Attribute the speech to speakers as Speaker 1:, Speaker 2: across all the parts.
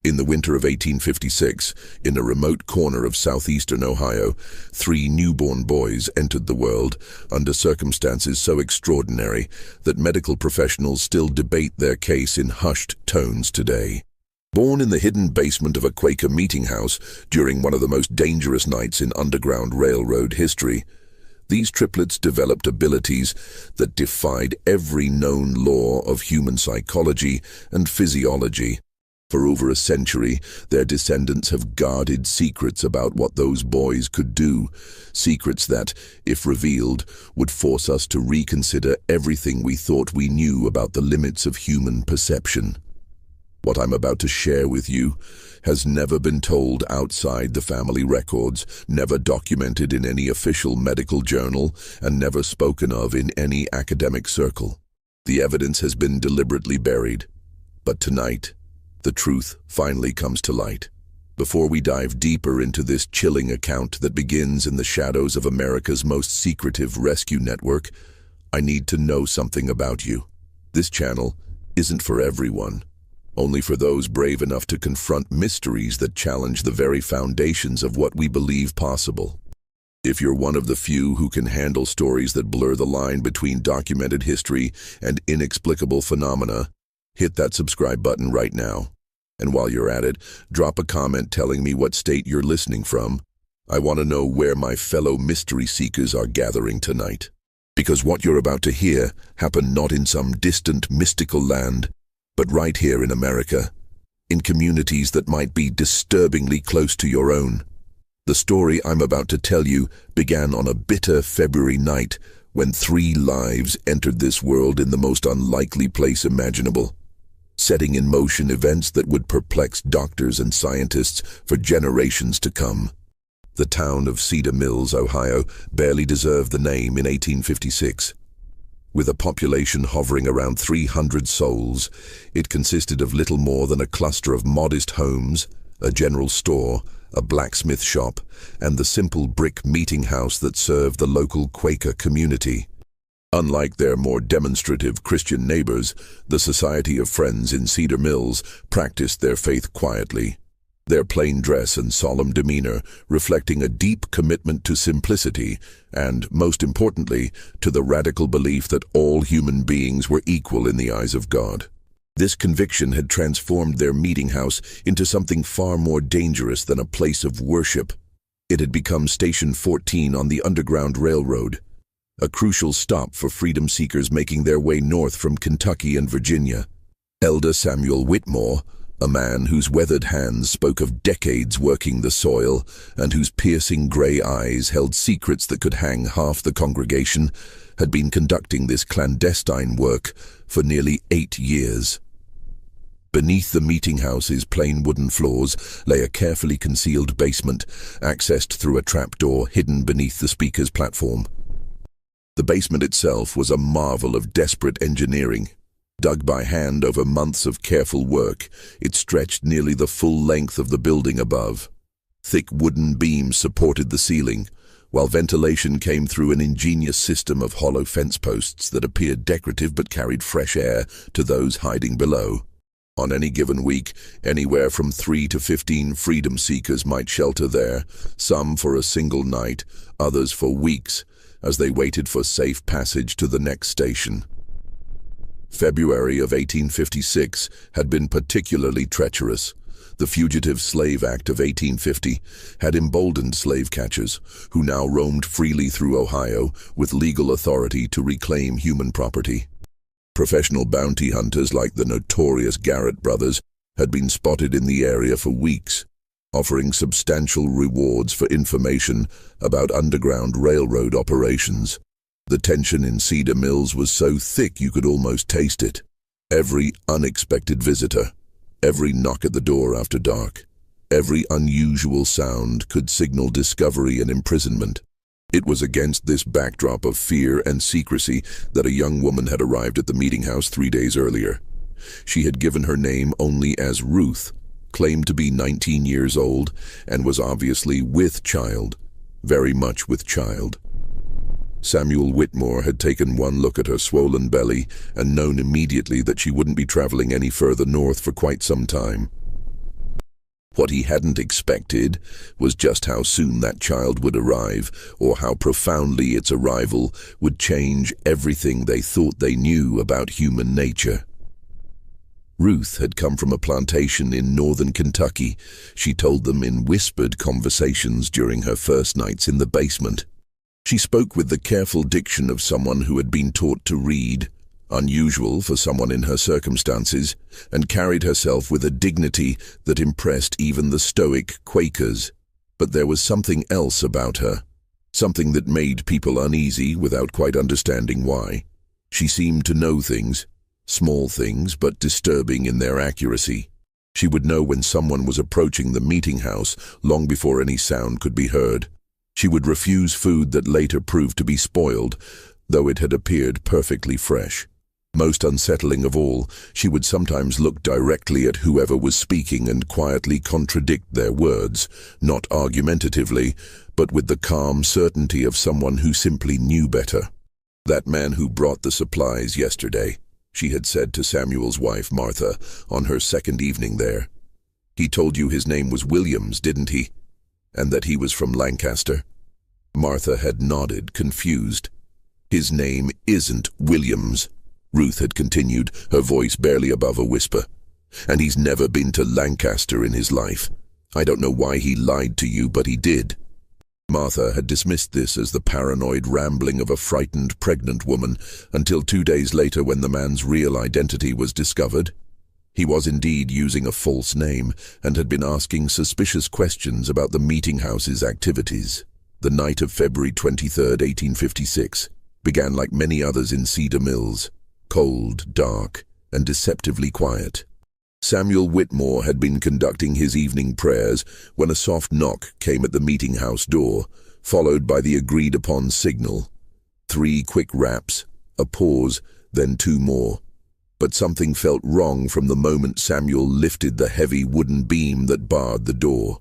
Speaker 1: In the winter of 1856, in a remote corner of southeastern Ohio, 3 newborn boys entered the world under circumstances so extraordinary that medical professionals still debate their case in hushed tones today. Born in the hidden basement of a Quaker meeting house during one of the most dangerous nights in Underground Railroad history, these triplets developed abilities that defied every known law of human psychology and physiology. For over a century, their descendants have guarded secrets about what those boys could do, secrets that, if revealed, would force us to reconsider everything we thought we knew about the limits of human perception. What I'm about to share with you has never been told outside the family records, never documented in any official medical journal, and never spoken of in any academic circle. The evidence has been deliberately buried. But tonight, the truth finally comes to light. Before we dive deeper into this chilling account that begins in the shadows of America's most secretive rescue network, I need to know something about you. This channel isn't for everyone, only for those brave enough to confront mysteries that challenge the very foundations of what we believe possible. If you're one of the few who can handle stories that blur the line between documented history and inexplicable phenomena, hit that subscribe button right now. And while you're at it, drop a comment telling me what state you're listening from. I want to know where my fellow mystery seekers are gathering tonight. Because what you're about to hear happened not in some distant mystical land, but right here in America, in communities that might be disturbingly close to your own. The story I'm about to tell you began on a bitter February night when 3 lives entered this world in the most unlikely place imaginable, setting in motion events that would perplex doctors and scientists for generations to come. The town of Cedar Mills, Ohio, barely deserved the name in 1856. With a population hovering around 300 souls, it consisted of little more than a cluster of modest homes, a general store, a blacksmith shop, and the simple brick meeting house that served the local Quaker community. Unlike their more demonstrative Christian neighbors, the Society of Friends in Cedar Mills practiced their faith quietly, their plain dress and solemn demeanor reflecting a deep commitment to simplicity and, most importantly, to the radical belief that all human beings were equal in the eyes of God. This conviction had transformed their meeting house into something far more dangerous than a place of worship. It had become Station 14 on the Underground Railroad, a crucial stop for freedom seekers making their way north from Kentucky and Virginia. Elder Samuel Whitmore, a man whose weathered hands spoke of decades working the soil and whose piercing gray eyes held secrets that could hang half the congregation, had been conducting this clandestine work for nearly 8 years. Beneath the meeting house's plain wooden floors lay a carefully concealed basement, accessed through a trapdoor hidden beneath the speaker's platform. The basement itself was a marvel of desperate engineering. Dug by hand over months of careful work, it stretched nearly the full length of the building above. Thick wooden beams supported the ceiling, while ventilation came through an ingenious system of hollow fence posts that appeared decorative but carried fresh air to those hiding below. On any given week, anywhere from 3 to 15 freedom seekers might shelter there, some for a single night, others for weeks, as they waited for safe passage to the next station. February of 1856 had been particularly treacherous. The Fugitive Slave Act of 1850 had emboldened slave catchers, who now roamed freely through Ohio with legal authority to reclaim human property. Professional bounty hunters like the notorious Garrett brothers had been spotted in the area for weeks, offering substantial rewards for information about Underground Railroad operations. The tension in Cedar Mills was so thick you could almost taste it. Every unexpected visitor, every knock at the door after dark, every unusual sound could signal discovery and imprisonment. It was against this backdrop of fear and secrecy that a young woman had arrived at the meeting house 3 days earlier. She had given her name only as Ruth, claimed to be 19 years old, and was obviously with child, very much with child. Samuel Whitmore had taken one look at her swollen belly and known immediately that she wouldn't be traveling any further north for quite some time. What he hadn't expected was just how soon that child would arrive, or how profoundly its arrival would change everything they thought they knew about human nature. Ruth had come from a plantation in northern Kentucky, she told them in whispered conversations during her first nights in the basement. She spoke with the careful diction of someone who had been taught to read, unusual for someone in her circumstances, and carried herself with a dignity that impressed even the stoic Quakers. But there was something else about her, something that made people uneasy without quite understanding why. She seemed to know things, small things but disturbing in their accuracy. She would know when someone was approaching the meeting house long before any sound could be heard. She would refuse food that later proved to be spoiled, though it had appeared perfectly fresh. Most unsettling of all, she would sometimes look directly at whoever was speaking and quietly contradict their words, not argumentatively, but with the calm certainty of someone who simply knew better. "That man who brought the supplies yesterday," she had said to Samuel's wife, Martha, on her second evening there. "He told you his name was Williams, didn't he? And that he was from Lancaster?" Martha had nodded, confused. "His name isn't Williams," Ruth had continued, her voice barely above a whisper. "And he's never been to Lancaster in his life. I don't know why he lied to you, but he did." Martha had dismissed this as the paranoid rambling of a frightened pregnant woman until 2 days later when the man's real identity was discovered. He was indeed using a false name and had been asking suspicious questions about the meeting house's activities. The night of February 23, 1856, began like many others in Cedar Mills, cold, dark, and deceptively quiet. Samuel Whitmore had been conducting his evening prayers when a soft knock came at the meeting house door, followed by the agreed-upon signal. 3 quick raps, a pause, then 2 more. But something felt wrong from the moment Samuel lifted the heavy wooden beam that barred the door.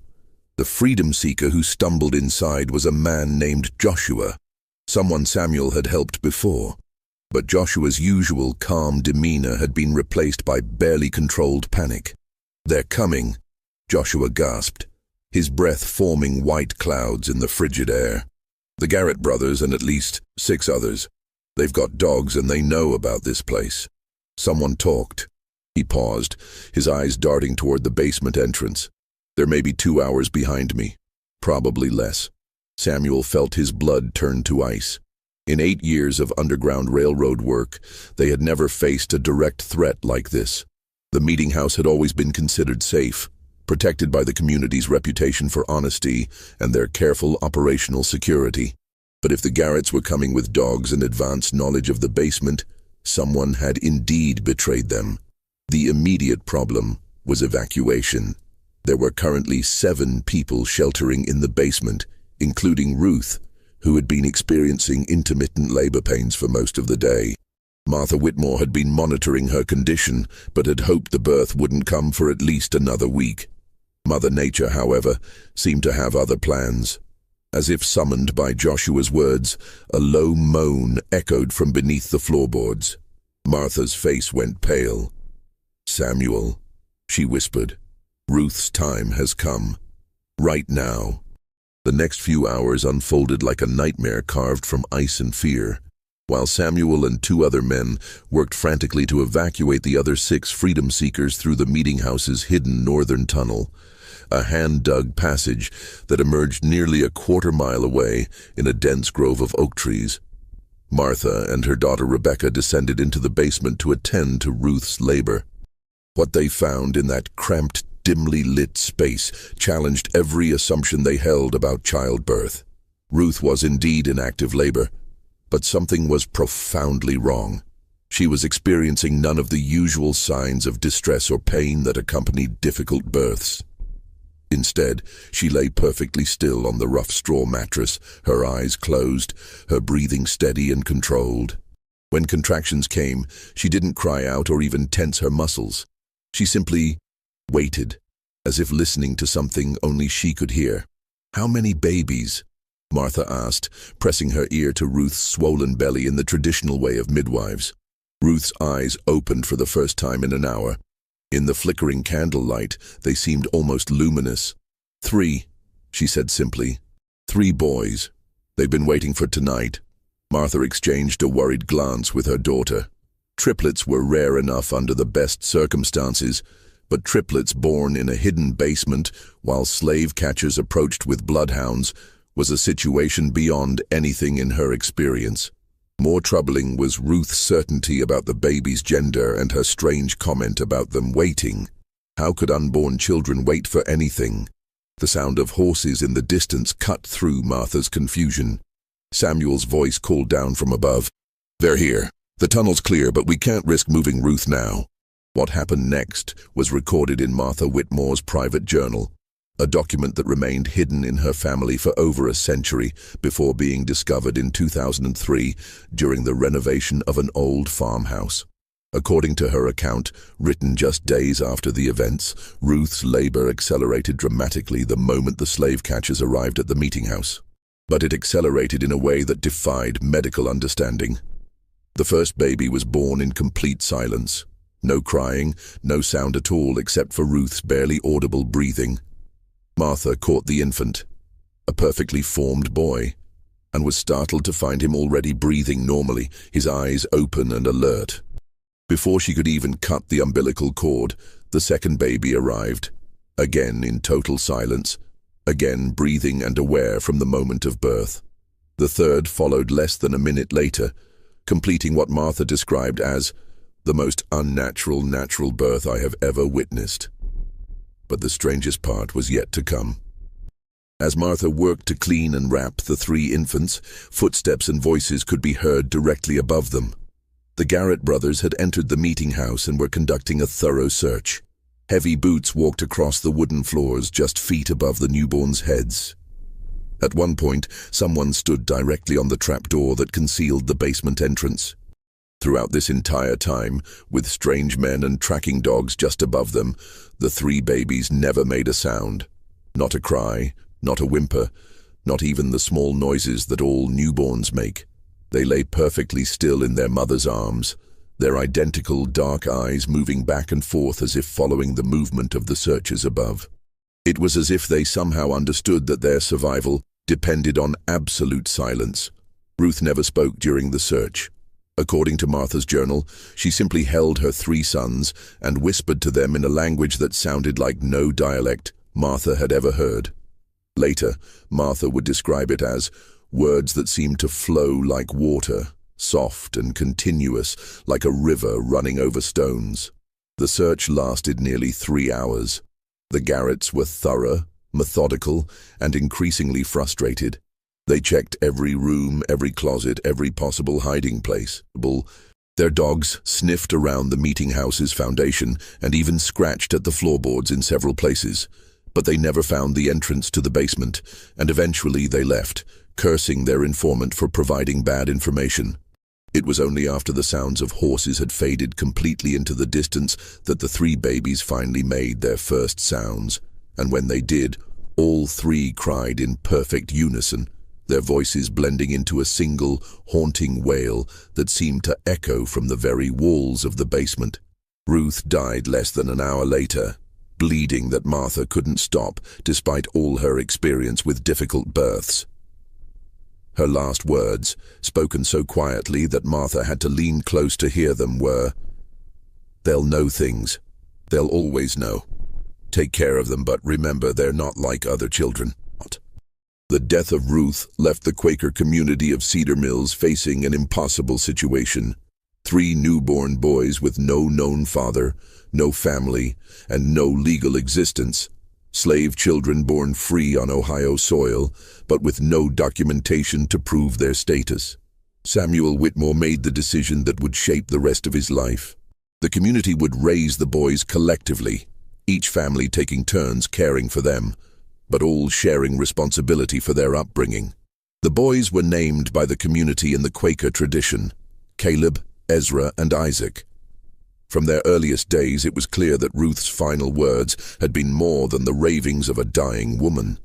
Speaker 1: The freedom seeker who stumbled inside was a man named Joshua, someone Samuel had helped before. But Joshua's usual calm demeanor had been replaced by barely controlled panic. "They're coming," Joshua gasped, his breath forming white clouds in the frigid air. "The Garrett brothers and at least 6 others. They've got dogs and they know about this place." Someone talked. He paused, his eyes darting toward the basement entrance. "They're maybe 2 hours behind me. Probably less." Samuel felt his blood turn to ice. In 8 years of underground railroad work, they had never faced a direct threat like this. The meeting house had always been considered safe, protected by the community's reputation for honesty and their careful operational security. But if the Garretts were coming with dogs and advanced knowledge of the basement, someone had indeed betrayed them. The immediate problem was evacuation. There were currently 7 people sheltering in the basement, including Ruth, who had been experiencing intermittent labor pains for most of the day. Martha Whitmore had been monitoring her condition, but had hoped the birth wouldn't come for at least another week. Mother Nature, however, seemed to have other plans. As if summoned by Joshua's words, a low moan echoed from beneath the floorboards. Martha's face went pale. "Samuel," she whispered, "Ruth's time has come. Right now." The next few hours unfolded like a nightmare carved from ice and fear. While Samuel and 2 other men worked frantically to evacuate the other 6 freedom seekers through the meeting house's hidden northern tunnel, a hand-dug passage that emerged nearly a quarter-mile away in a dense grove of oak trees. Martha and her daughter Rebecca descended into the basement to attend to Ruth's labor. What they found in that cramped, dimly lit space challenged every assumption they held about childbirth. Ruth was indeed in active labor, but something was profoundly wrong. She was experiencing none of the usual signs of distress or pain that accompanied difficult births. Instead, she lay perfectly still on the rough straw mattress, her eyes closed, her breathing steady and controlled. When contractions came, she didn't cry out or even tense her muscles. She simply waited, as if listening to something only she could hear. "How many babies?" Martha asked, pressing her ear to Ruth's swollen belly in the traditional way of midwives. Ruth's eyes opened for the first time in an hour. In the flickering candlelight, they seemed almost luminous. 3, she said simply. 3 boys. They've been waiting for tonight. Martha exchanged a worried glance with her daughter. Triplets were rare enough under the best circumstances, but triplets born in a hidden basement while slave catchers approached with bloodhounds was a situation beyond anything in her experience. More troubling was Ruth's certainty about the baby's gender and her strange comment about them waiting. How could unborn children wait for anything? The sound of horses in the distance cut through Martha's confusion. Samuel's voice called down from above. "They're here. The tunnel's clear, but we can't risk moving Ruth now." What happened next was recorded in Martha Whitmore's private journal, a document that remained hidden in her family for over a century before being discovered in 2003 during the renovation of an old farmhouse. According to her account, written just days after the events, Ruth's labor accelerated dramatically the moment the slave catchers arrived at the meeting house. But it accelerated in a way that defied medical understanding. The first baby was born in complete silence. No crying, no sound at all except for Ruth's barely audible breathing. Martha caught the infant, a perfectly formed boy, and was startled to find him already breathing normally, his eyes open and alert. Before she could even cut the umbilical cord, the second baby arrived, again in total silence, again breathing and aware from the moment of birth. The third followed less than a minute later, completing what Martha described as the most unnatural natural birth I have ever witnessed. But the strangest part was yet to come. As Martha worked to clean and wrap the 3 infants, footsteps and voices could be heard directly above them. The Garrett brothers had entered the meeting house and were conducting a thorough search. Heavy boots walked across the wooden floors just feet above the newborns' heads. At one point, someone stood directly on the trapdoor that concealed the basement entrance. Throughout this entire time, with strange men and tracking dogs just above them, the 3 babies never made a sound. Not a cry, not a whimper, not even the small noises that all newborns make. They lay perfectly still in their mother's arms, their identical dark eyes moving back and forth as if following the movement of the searchers above. It was as if they somehow understood that their survival depended on absolute silence. Ruth never spoke during the search. According to Martha's journal, she simply held her 3 sons and whispered to them in a language that sounded like no dialect Martha had ever heard. Later, Martha would describe it as words that seemed to flow like water, soft and continuous, like a river running over stones. The search lasted nearly 3 hours. The Garretts were thorough, methodical, and increasingly frustrated. They checked every room, every closet, every possible hiding place. Their dogs sniffed around the meeting house's foundation and even scratched at the floorboards in several places. But they never found the entrance to the basement, and eventually they left, cursing their informant for providing bad information. It was only after the sounds of horses had faded completely into the distance that the 3 babies finally made their first sounds. And when they did, all 3 cried in perfect unison, their voices blending into a single, haunting wail that seemed to echo from the very walls of the basement. Ruth died less than an hour later, bleeding that Martha couldn't stop despite all her experience with difficult births. Her last words, spoken so quietly that Martha had to lean close to hear them, were, "They'll know things. They'll always know. Take care of them, but remember they're not like other children." The death of Ruth left the Quaker community of Cedar Mills facing an impossible situation. 3 newborn boys with no known father, no family, and no legal existence. Slave children born free on Ohio soil, but with no documentation to prove their status. Samuel Whitmore made the decision that would shape the rest of his life. The community would raise the boys collectively, each family taking turns caring for them, but all sharing responsibility for their upbringing. The boys were named by the community in the Quaker tradition: Caleb, Ezra, and Isaac. From their earliest days, it was clear that Ruth's final words had been more than the ravings of a dying woman.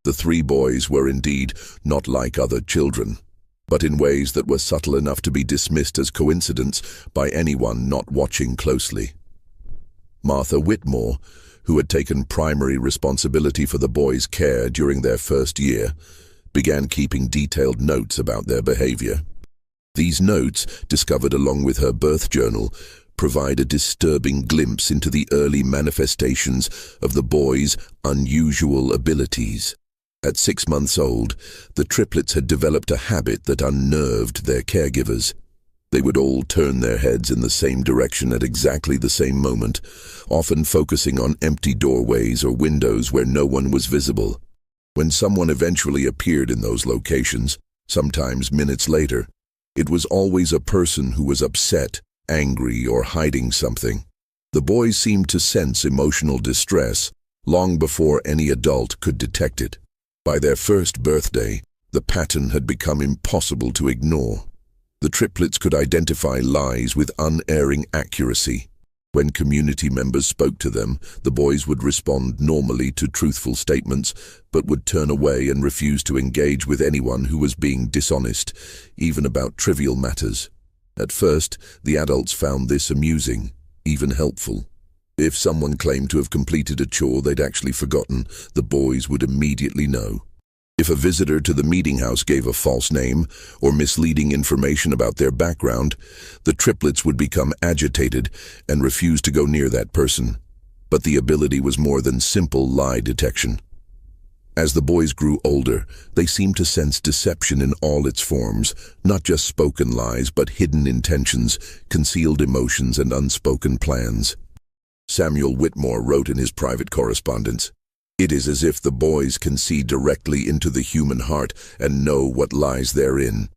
Speaker 1: The 3 boys were indeed not like other children, but in ways that were subtle enough to be dismissed as coincidence by anyone not watching closely. Martha Whitmore, who had taken primary responsibility for the boys' care during their first year, began keeping detailed notes about their behavior. These notes, discovered along with her birth journal, provide a disturbing glimpse into the early manifestations of the boys' unusual abilities. At 6 months old, the triplets had developed a habit that unnerved their caregivers. They would all turn their heads in the same direction at exactly the same moment, often focusing on empty doorways or windows where no one was visible. When someone eventually appeared in those locations, sometimes minutes later, it was always a person who was upset, angry, or hiding something. The boys seemed to sense emotional distress long before any adult could detect it. By their first birthday, the pattern had become impossible to ignore. The triplets could identify lies with unerring accuracy. When community members spoke to them, the boys would respond normally to truthful statements, but would turn away and refuse to engage with anyone who was being dishonest, even about trivial matters. At first, the adults found this amusing, even helpful. If someone claimed to have completed a chore they'd actually forgotten, the boys would immediately know. If a visitor to the meeting house gave a false name or misleading information about their background, the triplets would become agitated and refuse to go near that person. But the ability was more than simple lie detection. As the boys grew older, they seemed to sense deception in all its forms, not just spoken lies, but hidden intentions, concealed emotions, and unspoken plans. Samuel Whitmore wrote in his private correspondence, "It is as if the boys can see directly into the human heart and know what lies therein.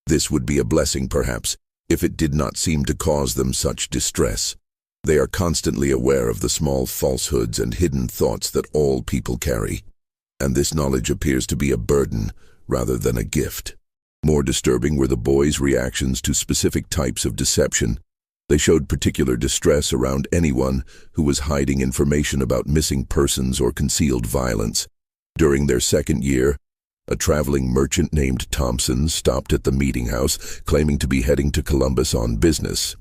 Speaker 1: This would be a blessing, perhaps, if it did not seem to cause them such distress. They are constantly aware of the small falsehoods and hidden thoughts that all people carry, and this knowledge appears to be a burden rather than a gift." More disturbing were the boys' reactions to specific types of deception. They showed particular distress around anyone who was hiding information about missing persons or concealed violence. During their second year, a traveling merchant named Thompson stopped at the meeting house, claiming to be heading to Columbus on business.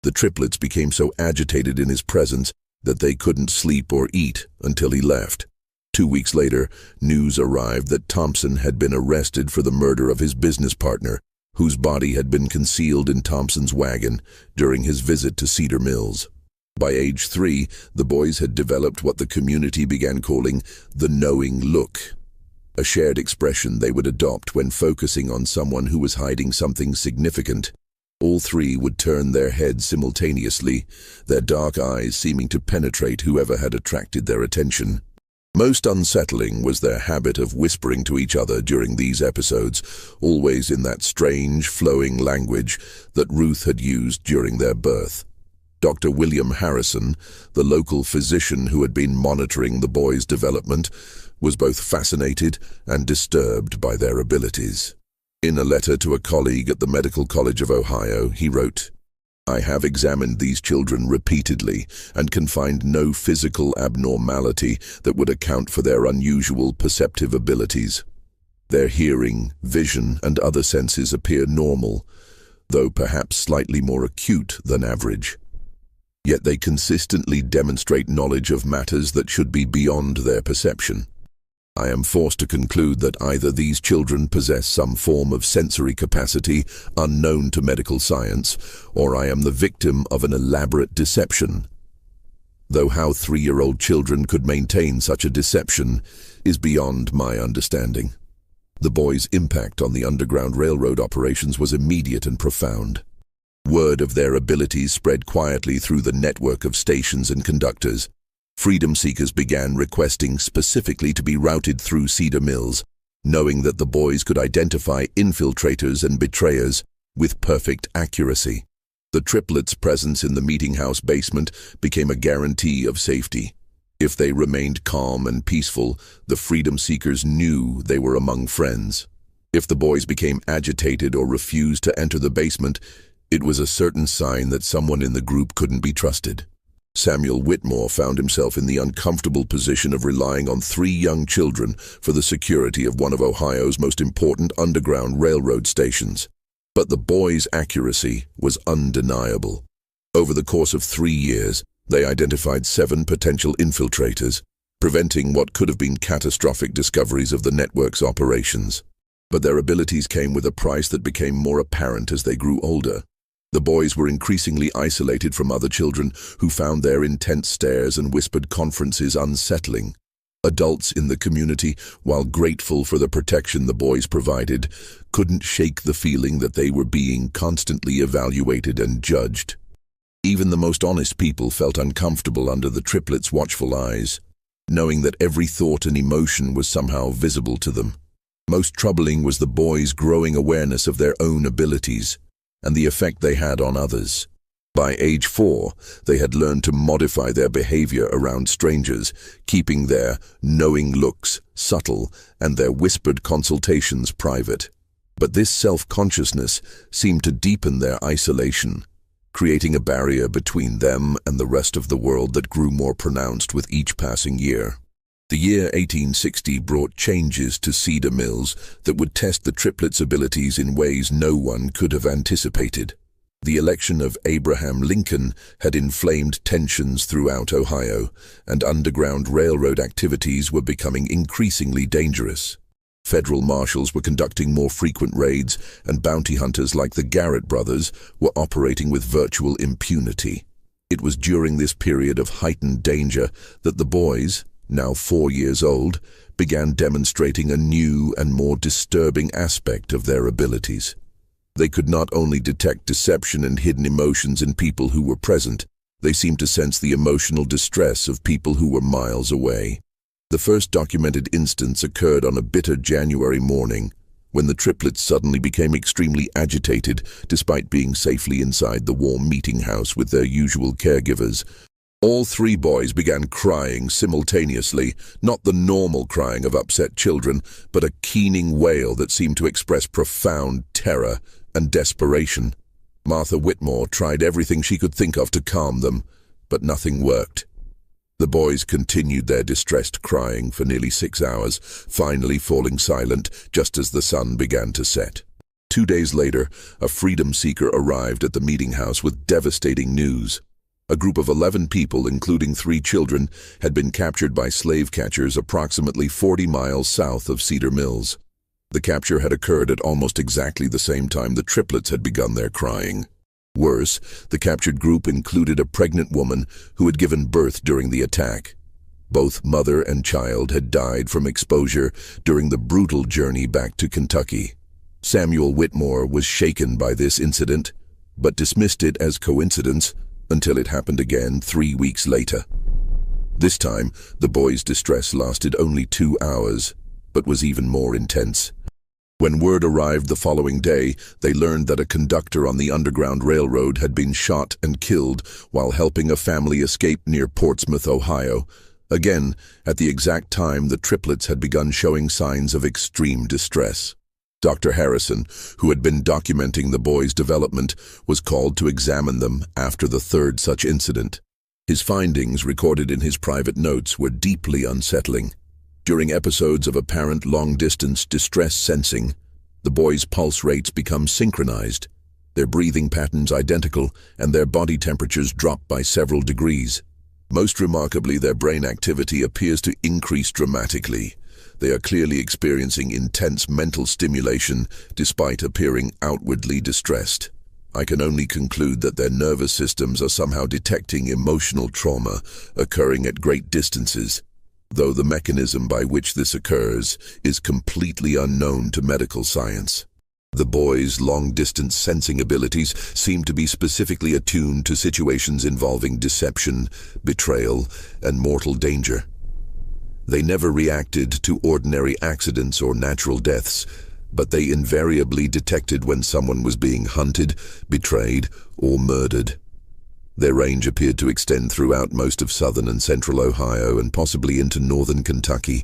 Speaker 1: The triplets became so agitated in his presence that they couldn't sleep or eat until he left. 2 weeks later, news arrived that Thompson had been arrested for the murder of his business partner, whose body had been concealed in Thompson's wagon during his visit to Cedar Mills. By age 3, the boys had developed what the community began calling the knowing look, a shared expression they would adopt when focusing on someone who was hiding something significant. All 3 would turn their heads simultaneously, their dark eyes seeming to penetrate whoever had attracted their attention. Most unsettling was their habit of whispering to each other during these episodes, always in that strange, flowing language that Ruth had used during their birth. Dr. William Harrison, the local physician who had been monitoring the boys' development, was both fascinated and disturbed by their abilities. In a letter to a colleague at the Medical College of Ohio, he wrote, "I have examined these children repeatedly and can find no physical abnormality that would account for their unusual perceptive abilities. Their hearing, vision, and other senses appear normal, though perhaps slightly more acute than average. Yet they consistently demonstrate knowledge of matters that should be beyond their perception. I am forced to conclude that either these children possess some form of sensory capacity unknown to medical science, or I am the victim of an elaborate deception. Though how 3-year-old children could maintain such a deception is beyond my understanding." The boys' impact on the Underground Railroad operations was immediate and profound. Word of their abilities spread quietly through the network of stations and conductors. Freedom seekers began requesting specifically to be routed through Cedar Mills, knowing that the boys could identify infiltrators and betrayers with perfect accuracy. The triplets' presence in the meeting house basement became a guarantee of safety. If they remained calm and peaceful, the freedom seekers knew they were among friends. If the boys became agitated or refused to enter the basement, it was a certain sign that someone in the group couldn't be trusted. Samuel Whitmore found himself in the uncomfortable position of relying on 3 young children for the security of one of Ohio's most important Underground Railroad stations. But the boys' accuracy was undeniable. Over the course of 3 years, They identified 7 potential infiltrators, preventing what could have been catastrophic discoveries of the network's operations. But their abilities came with a price that became more apparent as they grew older. The boys were increasingly isolated from other children who found their intense stares and whispered conferences unsettling. Adults in the community, while grateful for the protection the boys provided, couldn't shake the feeling that they were being constantly evaluated and judged. Even the most honest people felt uncomfortable under the triplets' watchful eyes, knowing that every thought and emotion was somehow visible to them. Most troubling was the boys' growing awareness of their own abilities and the effect they had on others. By age 4, they had learned to modify their behavior around strangers, keeping their knowing looks subtle and their whispered consultations private. But this self-consciousness seemed to deepen their isolation, creating a barrier between them and the rest of the world that grew more pronounced with each passing year. The year 1860 brought changes to Cedar Mills that would test the triplets' abilities in ways no one could have anticipated. The election of Abraham Lincoln had inflamed tensions throughout Ohio, and Underground Railroad activities were becoming increasingly dangerous. Federal marshals were conducting more frequent raids, and bounty hunters like the Garrett brothers were operating with virtual impunity. It was during this period of heightened danger that the boys, now 4 years old, began demonstrating a new and more disturbing aspect of their abilities. They could not only detect deception and hidden emotions in people who were present, they seemed to sense the emotional distress of people who were miles away. The first documented instance occurred on a bitter January morning, when the triplets suddenly became extremely agitated despite being safely inside the warm meeting house with their usual caregivers. All 3 boys began crying simultaneously, not the normal crying of upset children, but a keening wail that seemed to express profound terror and desperation. Martha Whitmore tried everything she could think of to calm them, but nothing worked. The boys continued their distressed crying for nearly 6 hours, finally falling silent just as the sun began to set. 2 days later, a freedom seeker arrived at the meeting house with devastating news. A group of 11 people, including 3 children, had been captured by slave catchers approximately 40 miles south of Cedar Mills. The capture had occurred at almost exactly the same time the triplets had begun their crying. Worse, the captured group included a pregnant woman who had given birth during the attack. Both mother and child had died from exposure during the brutal journey back to Kentucky. Samuel Whitmore was shaken by this incident, but dismissed it as coincidence until it happened again 3 weeks later. This time, the boys' distress lasted only 2 hours, but was even more intense. When word arrived the following day, they learned that a conductor on the Underground Railroad had been shot and killed while helping a family escape near Portsmouth, Ohio. Again, at the exact time the triplets had begun showing signs of extreme distress. Dr. Harrison, who had been documenting the boys' development, was called to examine them after the 3rd such incident. His findings, recorded in his private notes, were deeply unsettling. During episodes of apparent long-distance distress sensing, the boys' pulse rates become synchronized, their breathing patterns identical, and their body temperatures drop by several degrees. Most remarkably, their brain activity appears to increase dramatically. They are clearly experiencing intense mental stimulation despite appearing outwardly distressed. I can only conclude that their nervous systems are somehow detecting emotional trauma occurring at great distances, though the mechanism by which this occurs is completely unknown to medical science. The boys' long-distance sensing abilities seem to be specifically attuned to situations involving deception, betrayal, and mortal danger. They never reacted to ordinary accidents or natural deaths, but they invariably detected when someone was being hunted, betrayed, or murdered. Their range appeared to extend throughout most of southern and central Ohio and possibly into northern Kentucky.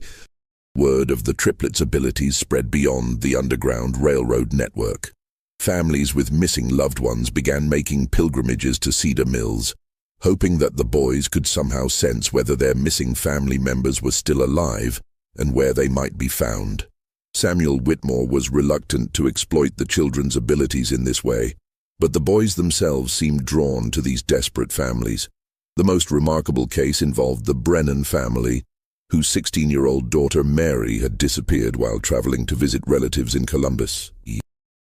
Speaker 1: Word of the triplets' abilities spread beyond the Underground Railroad network. Families with missing loved ones began making pilgrimages to Cedar Mills, hoping that the boys could somehow sense whether their missing family members were still alive and where they might be found. Samuel Whitmore was reluctant to exploit the children's abilities in this way, but the boys themselves seemed drawn to these desperate families. The most remarkable case involved the Brennan family, whose 16-year-old daughter Mary had disappeared while traveling to visit relatives in Columbus.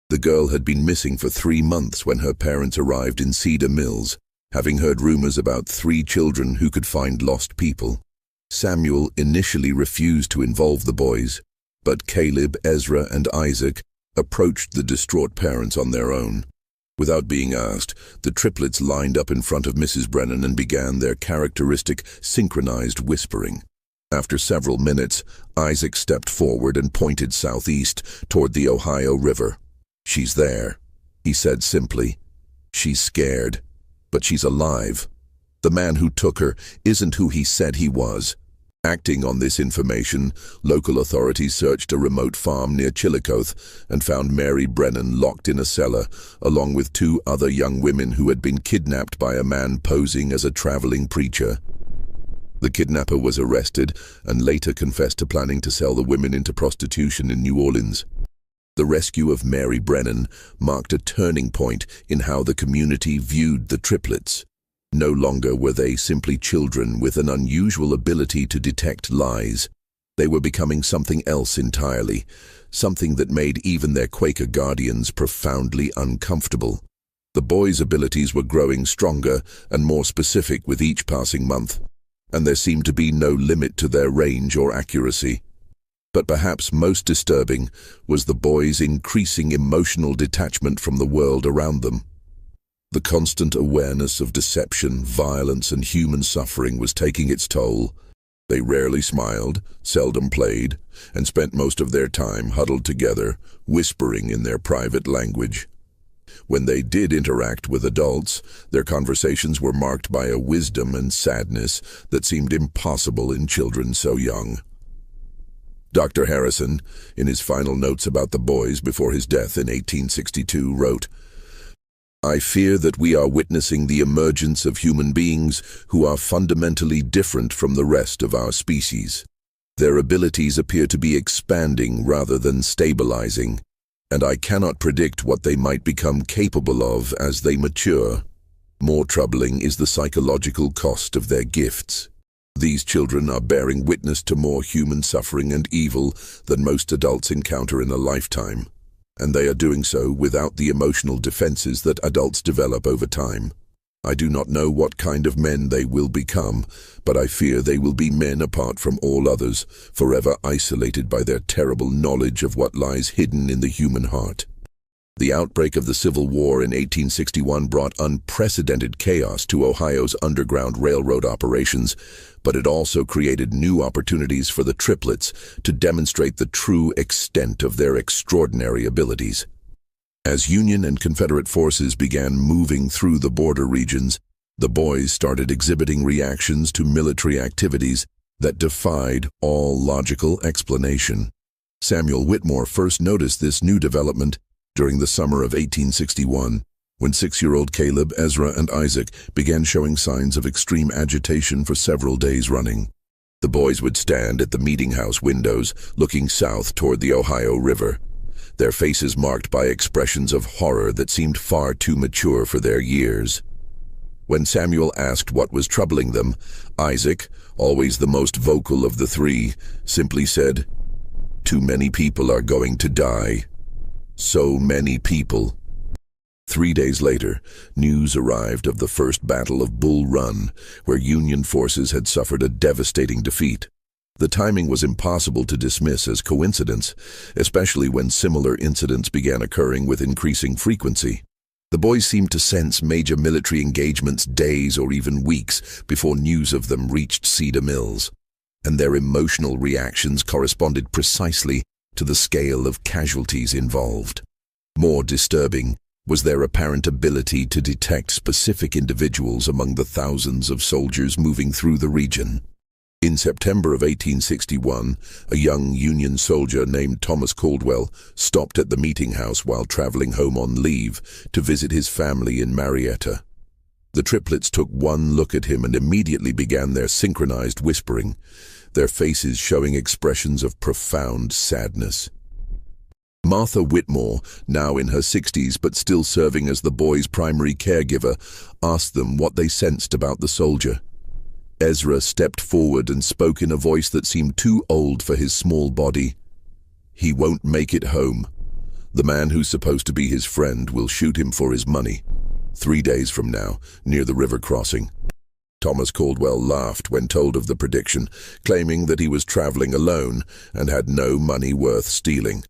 Speaker 1: The girl had been missing for 3 months when her parents arrived in Cedar Mills, having heard rumors about 3 children who could find lost people. Samuel initially refused to involve the boys, but Caleb, Ezra, and Isaac approached the distraught parents on their own. Without being asked, the triplets lined up in front of Mrs. Brennan and began their characteristic synchronized whispering. After several minutes, Isaac stepped forward and pointed southeast toward the Ohio River. "She's there," he said simply. "She's scared, but she's alive. The man who took her isn't who he said he was." Acting on this information, local authorities searched a remote farm near Chillicothe and found Mary Brennan locked in a cellar, along with 2 other young women who had been kidnapped by a man posing as a traveling preacher. The kidnapper was arrested and later confessed to planning to sell the women into prostitution in New Orleans. The rescue of Mary Brennan marked a turning point in how the community viewed the triplets. No longer were they simply children with an unusual ability to detect lies. They were becoming something else entirely, something that made even their Quaker guardians profoundly uncomfortable. The boys' abilities were growing stronger and more specific with each passing month, and there seemed to be no limit to their range or accuracy. But perhaps most disturbing was the boys' increasing emotional detachment from the world around them. The constant awareness of deception, violence, and human suffering was taking its toll. They rarely smiled, seldom played, and spent most of their time huddled together, whispering in their private language. When they did interact with adults, their conversations were marked by a wisdom and sadness that seemed impossible in children so young. Dr. Harrison, in his final notes about the boys before his death in 1862, wrote, "I fear that we are witnessing the emergence of human beings who are fundamentally different from the rest of our species. Their abilities appear to be expanding rather than stabilizing, and I cannot predict what they might become capable of as they mature. More troubling is the psychological cost of their gifts. These children are bearing witness to more human suffering and evil than most adults encounter in a lifetime, and they are doing so without the emotional defenses that adults develop over time. I do not know what kind of men they will become, but I fear they will be men apart from all others, forever isolated by their terrible knowledge of what lies hidden in the human heart." The outbreak of the Civil War in 1861 brought unprecedented chaos to Ohio's Underground Railroad operations, but it also created new opportunities for the triplets to demonstrate the true extent of their extraordinary abilities. As Union and Confederate forces began moving through the border regions, the boys started exhibiting reactions to military activities that defied all logical explanation. Samuel Whitmore first noticed this new development during the summer of 1861, when 6-year-old Caleb, Ezra, and Isaac began showing signs of extreme agitation for several days running. The boys would stand at the meeting house windows, looking south toward the Ohio River, their faces marked by expressions of horror that seemed far too mature for their years. When Samuel asked what was troubling them, Isaac, always the most vocal of the 3, simply said, "Too many people are going to die. So many people." 3 days later, news arrived of the First Battle of Bull Run, where Union forces had suffered a devastating defeat. The timing was impossible to dismiss as coincidence, especially when similar incidents began occurring with increasing frequency. The boys seemed to sense major military engagements days or even weeks before news of them reached Cedar Mills, and their emotional reactions corresponded precisely to the scale of casualties involved. More disturbing was their apparent ability to detect specific individuals among the thousands of soldiers moving through the region. In September of 1861, a young Union soldier named Thomas Caldwell stopped at the meeting house while traveling home on leave to visit his family in Marietta. The triplets took one look at him and immediately began their synchronized whispering, their faces showing expressions of profound sadness. Martha Whitmore, now in her 60s but still serving as the boys' primary caregiver, asked them what they sensed about the soldier. Ezra stepped forward and spoke in a voice that seemed too old for his small body. "He won't make it home. The man who's supposed to be his friend will shoot him for his money. 3 days from now, near the river crossing." Thomas Caldwell laughed when told of the prediction, claiming that he was traveling alone and had no money worth stealing.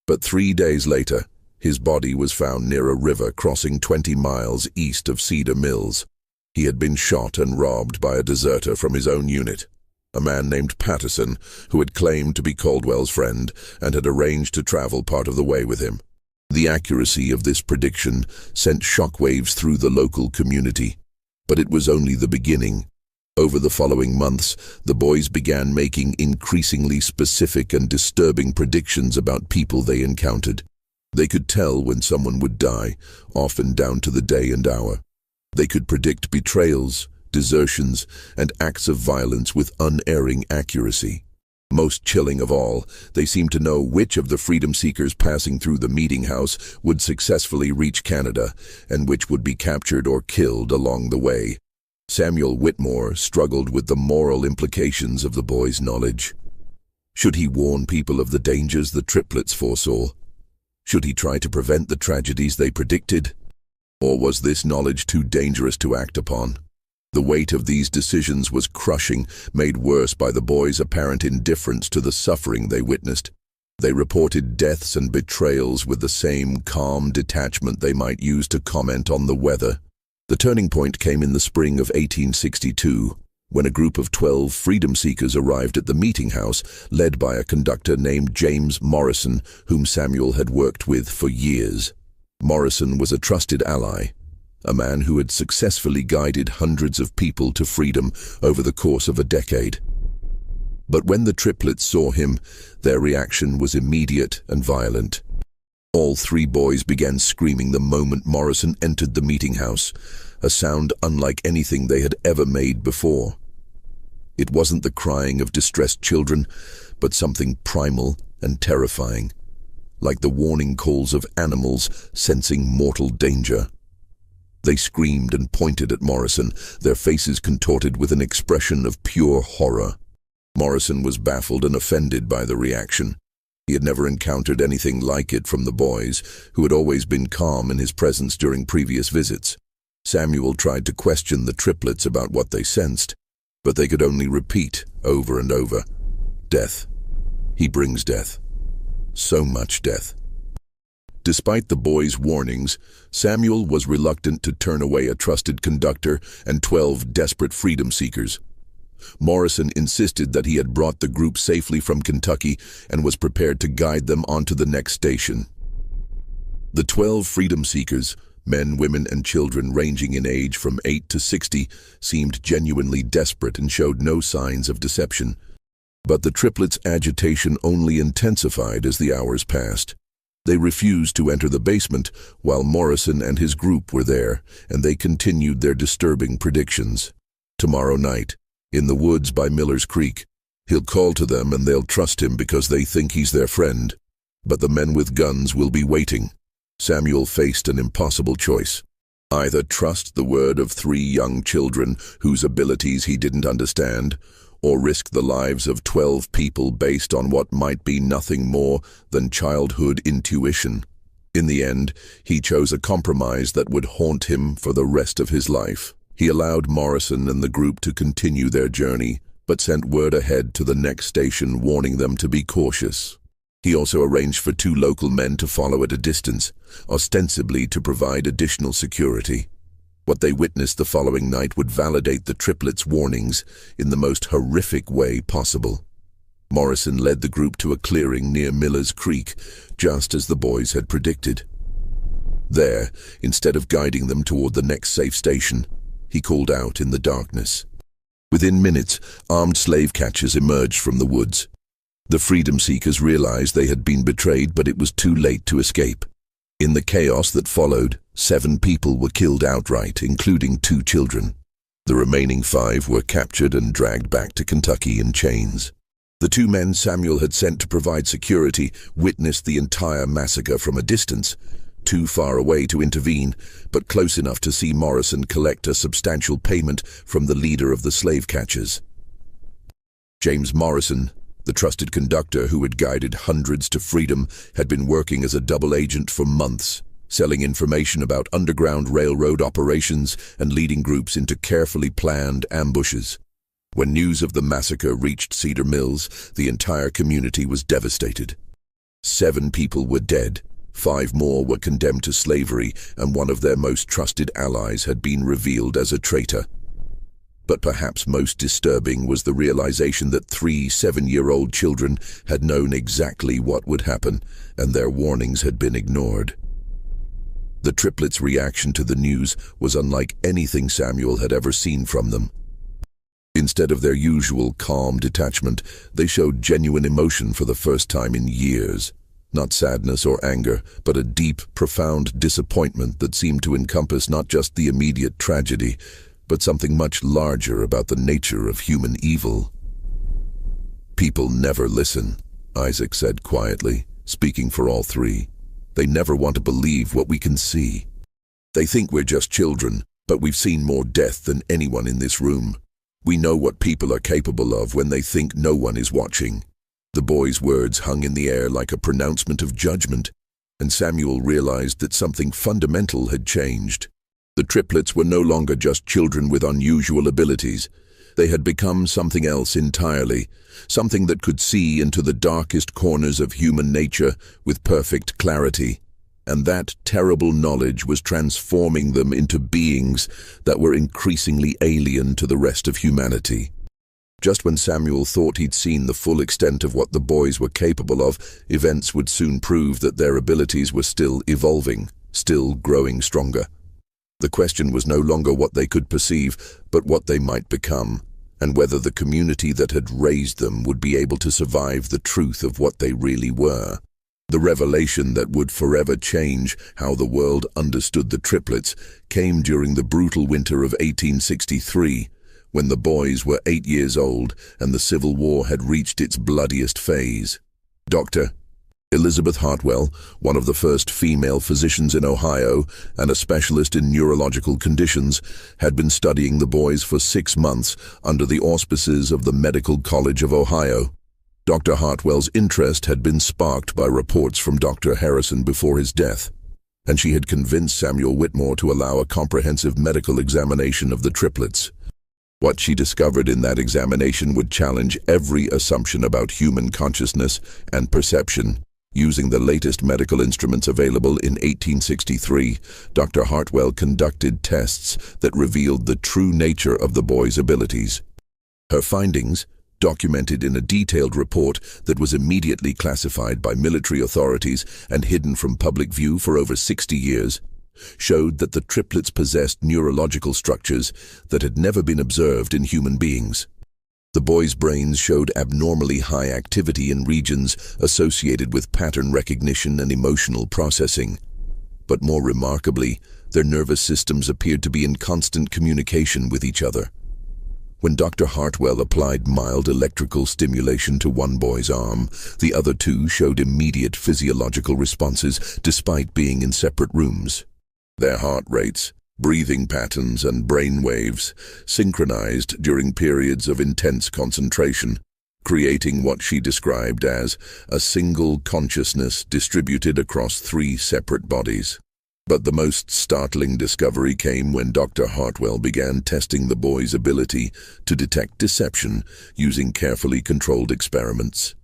Speaker 1: But 3 days later, his body was found near a river crossing 20 miles east of Cedar Mills. He had been shot and robbed by a deserter from his own unit, a man named Patterson, who had claimed to be Caldwell's friend and had arranged to travel part of the way with him. The accuracy of this prediction sent shockwaves through the local community, but it was only the beginning. Over the following months, the boys began making increasingly specific and disturbing predictions about people they encountered. They could tell when someone would die, often down to the day and hour. They could predict betrayals, desertions, and acts of violence with unerring accuracy. Most chilling of all, they seemed to know which of the freedom seekers passing through the meeting house would successfully reach Canada, and which would be captured or killed along the way. Samuel Whitmore struggled with the moral implications of the boys' knowledge. Should he warn people of the dangers the triplets foresaw? Should he try to prevent the tragedies they predicted? Or was this knowledge too dangerous to act upon? The weight of these decisions was crushing, made worse by the boys' apparent indifference to the suffering they witnessed. They reported deaths and betrayals with the same calm detachment they might use to comment on the weather. The turning point came in the spring of 1862, when a group of 12 freedom seekers arrived at the meeting house, led by a conductor named James Morrison, whom Samuel had worked with for years. Morrison was a trusted ally, a man who had successfully guided hundreds of people to freedom over the course of a decade. But when the triplets saw him, their reaction was immediate and violent. All 3 boys began screaming the moment Morrison entered the meeting house, a sound unlike anything they had ever made before. It wasn't the crying of distressed children, but something primal and terrifying, like the warning calls of animals sensing mortal danger. They screamed and pointed at Morrison, their faces contorted with an expression of pure horror. Morrison was baffled and offended by the reaction. He had never encountered anything like it from the boys, who had always been calm in his presence during previous visits. Samuel tried to question the triplets about what they sensed, but they could only repeat over and over, "Death. He brings death. So much death." Despite the boys' warnings, Samuel was reluctant to turn away a trusted conductor and 12 desperate freedom seekers. Morrison insisted that he had brought the group safely from Kentucky and was prepared to guide them onto the next station. The 12 freedom seekers, men, women, and children ranging in age from 8 to 60, seemed genuinely desperate and showed no signs of deception. But the triplets' agitation only intensified as the hours passed. They refused to enter the basement while Morrison and his group were there, and they continued their disturbing predictions. "Tomorrow night, in the woods by Miller's Creek, he'll call to them and they'll trust him because they think he's their friend. But the men with guns will be waiting." Samuel faced an impossible choice. Either trust the word of 3 young children whose abilities he didn't understand, or risk the lives of 12 people based on what might be nothing more than childhood intuition. In the end, he chose a compromise that would haunt him for the rest of his life. He allowed Morrison and the group to continue their journey, but sent word ahead to the next station warning them to be cautious. He also arranged for 2 local men to follow at a distance, ostensibly to provide additional security. What they witnessed the following night would validate the triplets' warnings in the most horrific way possible. Morrison led the group to a clearing near Miller's Creek, just as the boys had predicted. There, instead of guiding them toward the next safe station, he called out in the darkness. Within minutes, armed slave catchers emerged from the woods. The freedom seekers realized they had been betrayed, but it was too late to escape. In the chaos that followed, 7 people were killed outright, including 2 children. The remaining 5 were captured and dragged back to Kentucky in chains. The 2 men Samuel had sent to provide security witnessed the entire massacre from a distance, too far away to intervene, but close enough to see Morrison collect a substantial payment from the leader of the slave catchers. James Morrison, the trusted conductor who had guided hundreds to freedom, had been working as a double agent for months, selling information about underground railroad operations and leading groups into carefully planned ambushes. When news of the massacre reached Cedar Mills, the entire community was devastated. 7 people were dead, 5 more were condemned to slavery, and one of their most trusted allies had been revealed as a traitor. But perhaps most disturbing was the realization that 3 7-year-old children had known exactly what would happen, and their warnings had been ignored. The triplets' reaction to the news was unlike anything Samuel had ever seen from them. Instead of their usual calm detachment, they showed genuine emotion for the first time in years. Not sadness or anger, but a deep, profound disappointment that seemed to encompass not just the immediate tragedy, but something much larger about the nature of human evil. "People never listen," Isaac said quietly, speaking for all 3. "They never want to believe what we can see. They think we're just children, but we've seen more death than anyone in this room. We know what people are capable of when they think no one is watching." The boy's words hung in the air like a pronouncement of judgment, and Samuel realized that something fundamental had changed. The triplets were no longer just children with unusual abilities. They had become something else entirely, something that could see into the darkest corners of human nature with perfect clarity. And that terrible knowledge was transforming them into beings that were increasingly alien to the rest of humanity. Just when Samuel thought he'd seen the full extent of what the boys were capable of, events would soon prove that their abilities were still evolving, still growing stronger. The question was no longer what they could perceive, but what they might become, and whether the community that had raised them would be able to survive the truth of what they really were. The revelation that would forever change how the world understood the triplets came during the brutal winter of 1863, when the boys were 8 years old and the Civil War had reached its bloodiest phase. Dr. Elizabeth Hartwell, one of the first female physicians in Ohio and a specialist in neurological conditions, had been studying the boys for 6 months under the auspices of the Medical College of Ohio. Dr. Hartwell's interest had been sparked by reports from Dr. Harrison before his death, and she had convinced Samuel Whitmore to allow a comprehensive medical examination of the triplets. What she discovered in that examination would challenge every assumption about human consciousness and perception. Using the latest medical instruments available in 1863, Dr. Hartwell conducted tests that revealed the true nature of the boys' abilities. Her findings, documented in a detailed report that was immediately classified by military authorities and hidden from public view for over 60 years, showed that the triplets possessed neurological structures that had never been observed in human beings. The boys' brains showed abnormally high activity in regions associated with pattern recognition and emotional processing. But more remarkably, their nervous systems appeared to be in constant communication with each other. When Dr. Hartwell applied mild electrical stimulation to one boy's arm, the other 2 showed immediate physiological responses despite being in separate rooms. Their heart rates, breathing patterns and brain waves synchronized during periods of intense concentration, creating what she described as a single consciousness distributed across 3 separate bodies. But the most startling discovery came when Dr. Hartwell began testing the boys' ability to detect deception using carefully controlled experiments.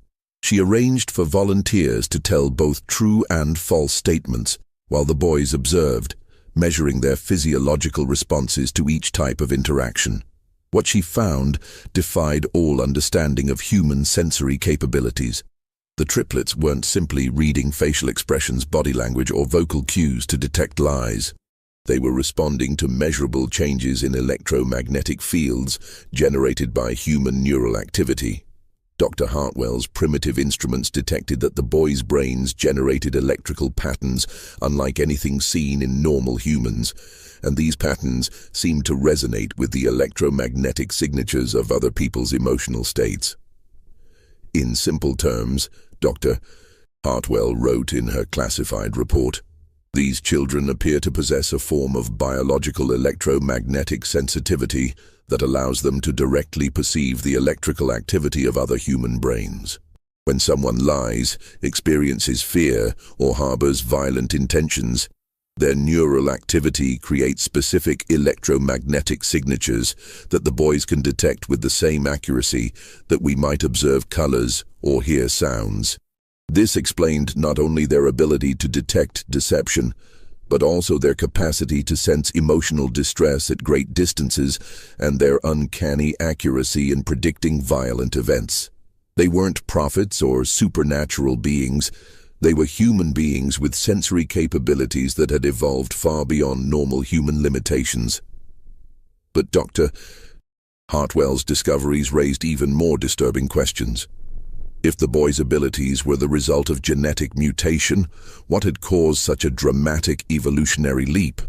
Speaker 1: She arranged for volunteers to tell both true and false statements while the boys observed, measuring their physiological responses to each type of interaction. What she found defied all understanding of human sensory capabilities. The triplets weren't simply reading facial expressions, body language, or vocal cues to detect lies. They were responding to measurable changes in electromagnetic fields generated by human neural activity. Dr. Hartwell's primitive instruments detected that the boys' brains generated electrical patterns unlike anything seen in normal humans, and these patterns seemed to resonate with the electromagnetic signatures of other people's emotional states. In simple terms, Dr. Hartwell wrote in her classified report, These children appear to possess a form of biological electromagnetic sensitivity that allows them to directly perceive the electrical activity of other human brains. When someone lies, experiences fear, or harbors violent intentions, their neural activity creates specific electromagnetic signatures that the boys can detect with the same accuracy that we might observe colors or hear sounds. This explained not only their ability to detect deception, but also their capacity to sense emotional distress at great distances and their uncanny accuracy in predicting violent events. They weren't prophets or supernatural beings. They were human beings with sensory capabilities that had evolved far beyond normal human limitations. But Dr. Hartwell's discoveries raised even more disturbing questions. If the boys' abilities were the result of genetic mutation, what had caused such a dramatic evolutionary leap?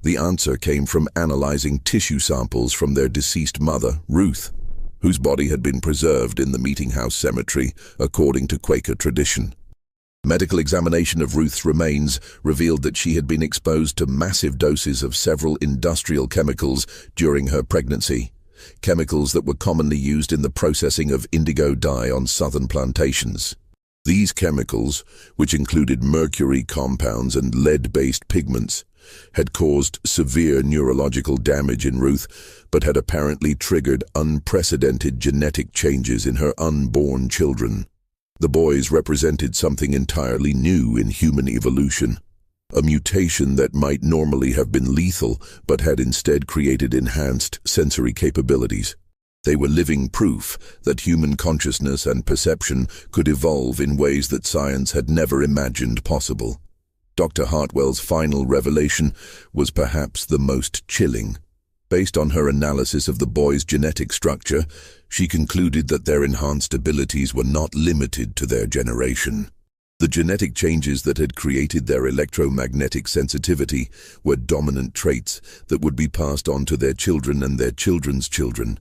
Speaker 1: The answer came from analyzing tissue samples from their deceased mother, Ruth, whose body had been preserved in the Meeting House Cemetery, according to Quaker tradition. Medical examination of Ruth's remains revealed that she had been exposed to massive doses of several industrial chemicals during her pregnancy, chemicals that were commonly used in the processing of indigo dye on southern plantations. These chemicals, which included mercury compounds and lead-based pigments, had caused severe neurological damage in Ruth, but had apparently triggered unprecedented genetic changes in her unborn children. The boys represented something entirely new in human evolution, a mutation that might normally have been lethal, but had instead created enhanced sensory capabilities. They were living proof that human consciousness and perception could evolve in ways that science had never imagined possible. Dr. Hartwell's final revelation was perhaps the most chilling. Based on her analysis of the boys' genetic structure, she concluded that their enhanced abilities were not limited to their generation. The genetic changes that had created their electromagnetic sensitivity were dominant traits that would be passed on to their children and their children's children.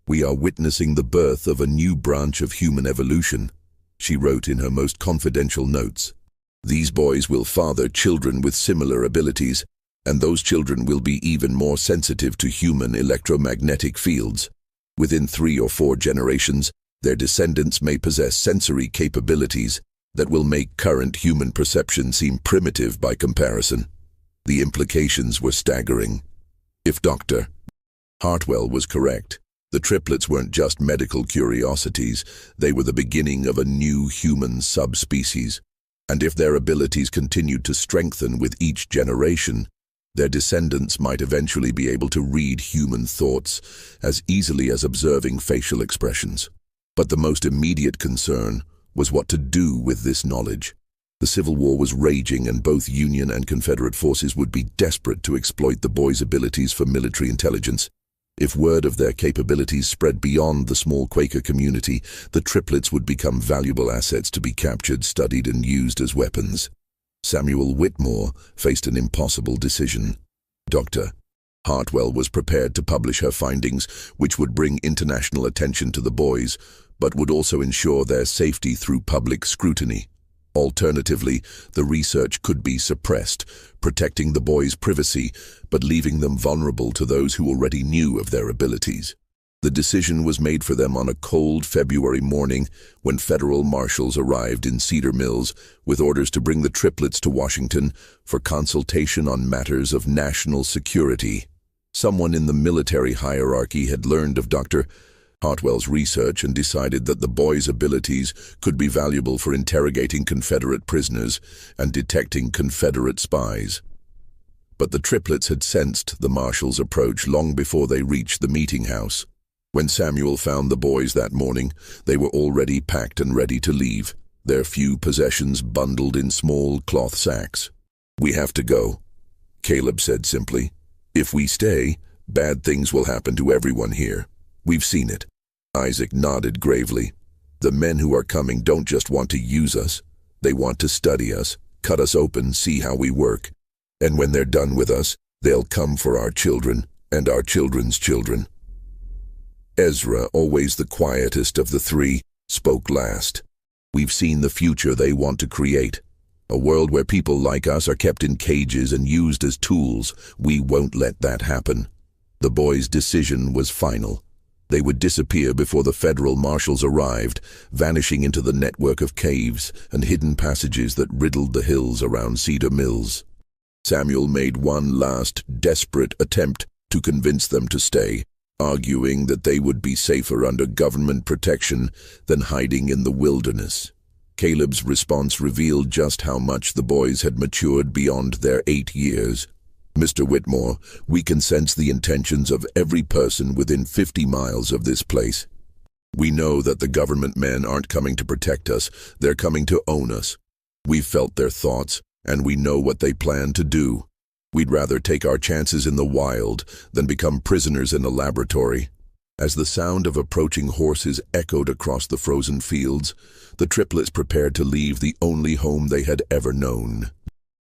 Speaker 1: "We are witnessing the birth of a new branch of human evolution," she wrote in her most confidential notes. "These boys will father children with similar abilities, and those children will be even more sensitive to human electromagnetic fields. Within 3 or 4 generations, their descendants may possess sensory capabilities that will make current human perception seem primitive by comparison." The implications were staggering. If Dr. Hartwell was correct, the triplets weren't just medical curiosities, they were the beginning of a new human subspecies. And if their abilities continued to strengthen with each generation, their descendants might eventually be able to read human thoughts as easily as observing facial expressions. But the most immediate concern was what to do with this knowledge. The Civil War was raging, and both Union and Confederate forces would be desperate to exploit the boys' abilities for military intelligence. If word of their capabilities spread beyond the small Quaker community, the triplets would become valuable assets to be captured, studied, and used as weapons. Samuel Whitmore faced an impossible decision. Dr. Hartwell was prepared to publish her findings, which would bring international attention to the boys, but would also ensure their safety through public scrutiny. Alternatively, the research could be suppressed, protecting the boys' privacy, but leaving them vulnerable to those who already knew of their abilities. The decision was made for them on a cold February morning when federal marshals arrived in Cedar Mills with orders to bring the triplets to Washington for consultation on matters of national security. Someone in the military hierarchy had learned of Dr. Hartwell's research and decided that the boys' abilities could be valuable for interrogating Confederate prisoners and detecting Confederate spies. But the triplets had sensed the marshals' approach long before they reached the meeting house. When Samuel found the boys that morning, they were already packed and ready to leave, their few possessions bundled in small cloth sacks. "We have to go," Caleb said simply. "If we stay, bad things will happen to everyone here. We've seen it." Isaac nodded gravely. "The men who are coming don't just want to use us. They want to study us, cut us open, see how we work. And when they're done with us, they'll come for our children and our children's children." Ezra, always the quietest of the three, spoke last. "We've seen the future they want to create. A world where people like us are kept in cages and used as tools. We won't let that happen. The boys' decision was final. They would disappear before the federal marshals arrived, vanishing into the network of caves and hidden passages that riddled the hills around Cedar Mills. Samuel made one last, desperate attempt to convince them to stay, arguing that they would be safer under government protection than hiding in the wilderness. Caleb's response revealed just how much the boys had matured beyond their 8 years. "Mr. Whitmore, we can sense the intentions of every person within 50 miles of this place. We know that the government men aren't coming to protect us, they're coming to own us. We've felt their thoughts, and we know what they plan to do. We'd rather take our chances in the wild than become prisoners in a laboratory." As the sound of approaching horses echoed across the frozen fields, the triplets prepared to leave the only home they had ever known.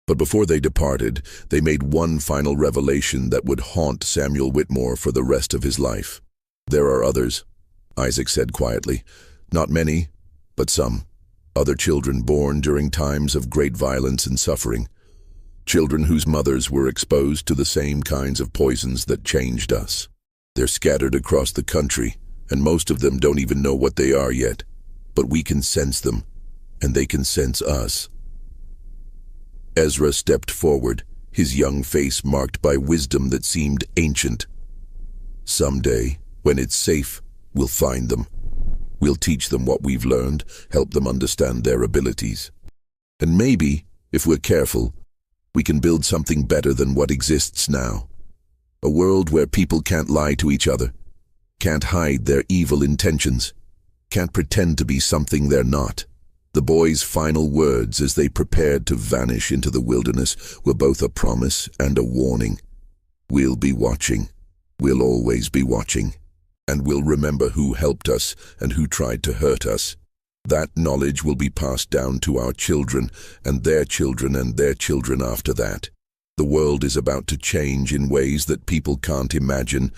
Speaker 1: But before they departed, they made one final revelation that would haunt Samuel Whitmore for the rest of his life. "There are others," Isaac said quietly. "Not many, but some. Other children born during times of great violence and suffering. Children whose mothers were exposed to the same kinds of poisons that changed us. They're scattered across the country, and most of them don't even know what they are yet. But we can sense them, and they can sense us." Ezra stepped forward, his young face marked by wisdom that seemed ancient. "Someday, when it's safe, we'll find them. We'll teach them what we've learned, help them understand their abilities. And maybe, if we're careful, we can build something better than what exists now. A world where people can't lie to each other, can't hide their evil intentions, can't pretend to be something they're not." The boys' final words as they prepared to vanish into the wilderness were both a promise and a warning. "We'll be watching. We'll always be watching. And we'll remember who helped us and who tried to hurt us. That knowledge will be passed down to our children and their children and their children after that. The world is about to change in ways that people can't imagine,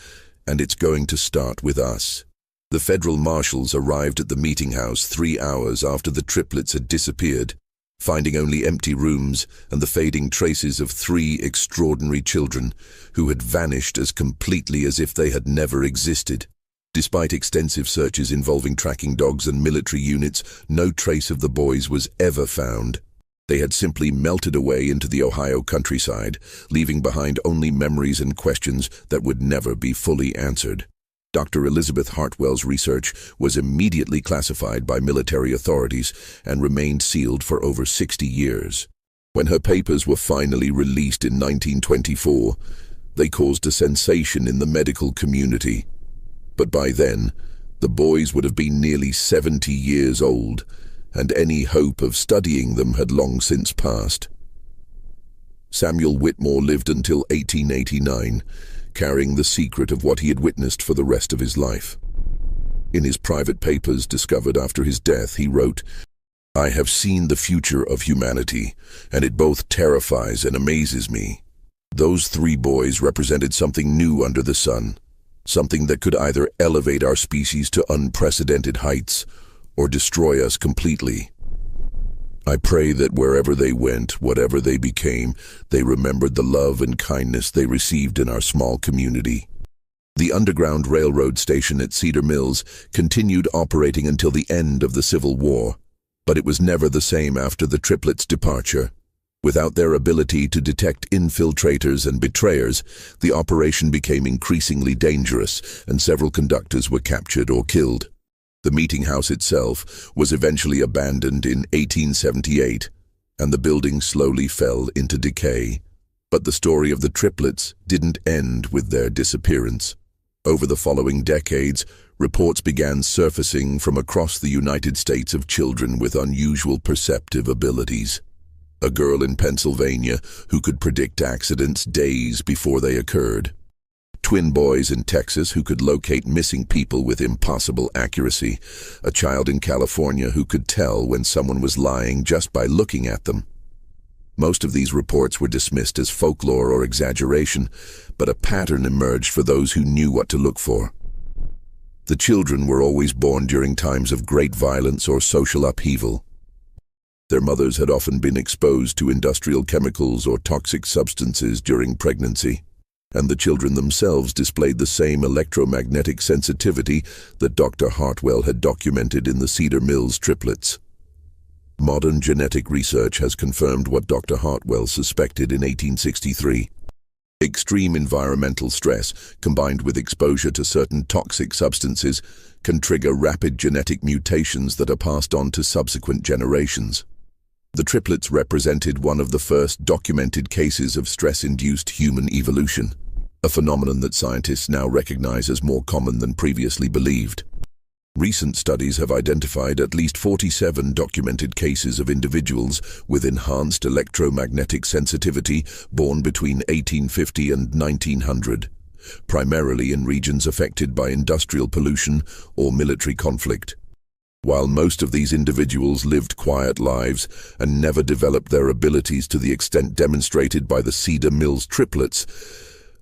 Speaker 1: and it's going to start with us." The federal marshals arrived at the meeting house 3 hours after the triplets had disappeared, finding only empty rooms and the fading traces of 3 extraordinary children who had vanished as completely as if they had never existed. Despite extensive searches involving tracking dogs and military units, no trace of the boys was ever found. They had simply melted away into the Ohio countryside, leaving behind only memories and questions that would never be fully answered. Dr. Elizabeth Hartwell's research was immediately classified by military authorities and remained sealed for over 60 years. When her papers were finally released in 1924, they caused a sensation in the medical community. But by then, the boys would have been nearly 70 years old, and any hope of studying them had long since passed. Samuel Whitmore lived until 1889, carrying the secret of what he had witnessed for the rest of his life. In his private papers discovered after his death, he wrote, "I have seen the future of humanity, and it both terrifies and amazes me. Those 3 boys represented something new under the sun, something that could either elevate our species to unprecedented heights or destroy us completely. I pray that wherever they went, whatever they became, they remembered the love and kindness they received in our small community." The Underground Railroad station at Cedar Mills continued operating until the end of the Civil War, but it was never the same after the triplets' departure. Without their ability to detect infiltrators and betrayers, the operation became increasingly dangerous, and several conductors were captured or killed. The meeting house itself was eventually abandoned in 1878, and the building slowly fell into decay. But the story of the triplets didn't end with their disappearance. Over the following decades, reports began surfacing from across the United States of children with unusual perceptive abilities. A girl in Pennsylvania who could predict accidents days before they occurred. Twin boys in Texas who could locate missing people with impossible accuracy. A child in California who could tell when someone was lying just by looking at them. Most of these reports were dismissed as folklore or exaggeration, but a pattern emerged for those who knew what to look for. The children were always born during times of great violence or social upheaval. Their mothers had often been exposed to industrial chemicals or toxic substances during pregnancy, and the children themselves displayed the same electromagnetic sensitivity that Dr. Hartwell had documented in the Cedar Mills triplets. Modern genetic research has confirmed what Dr. Hartwell suspected in 1863. Extreme environmental stress, combined with exposure to certain toxic substances, can trigger rapid genetic mutations that are passed on to subsequent generations. The triplets represented one of the first documented cases of stress-induced human evolution, a phenomenon that scientists now recognize as more common than previously believed. Recent studies have identified at least 47 documented cases of individuals with enhanced electromagnetic sensitivity born between 1850 and 1900, primarily in regions affected by industrial pollution or military conflict. While most of these individuals lived quiet lives and never developed their abilities to the extent demonstrated by the Cedar Mills triplets,